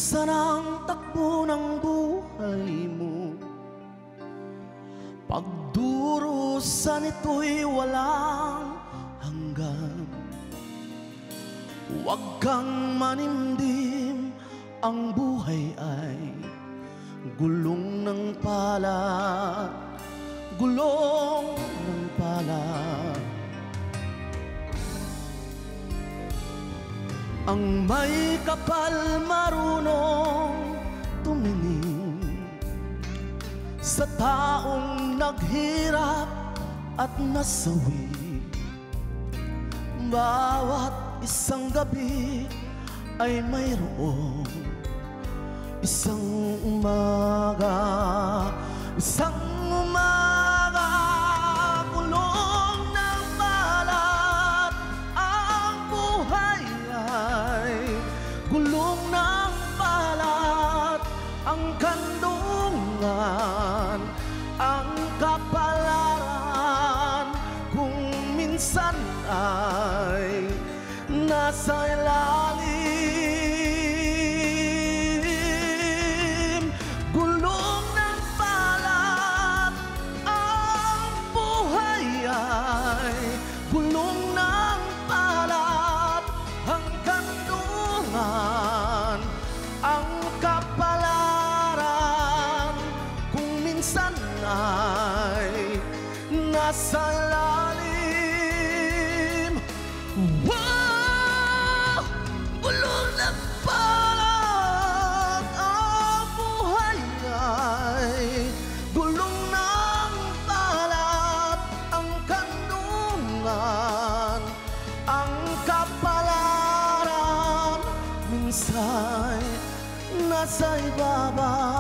Minsan ang takbo ng buhay mo, pagdurusan ito'y walang hanggan. Huwag kang manimdim, ang buhay ay gulong ng palad, gulong ng palad. Ang may kapal marunong tumingin sa taong naghirap at nasawi. Bawat isang gabi ay mayroong isang umaga, isang umaga, gulong ng palad. Ang buhay ay gulong ng palad, ang kandungan, ang kapalaran, kung minsan ay nasa ilalim. Gulong ng palad, ang buhay ay gulong ng palad, ang kandungan, ang kapalaran, kung minsan ay nasa ilalim. Wow! Gulong ng palad, ang buhay ay gulong ng palad, ang kandungan, ang kapalaran, minsan nasa ibaba.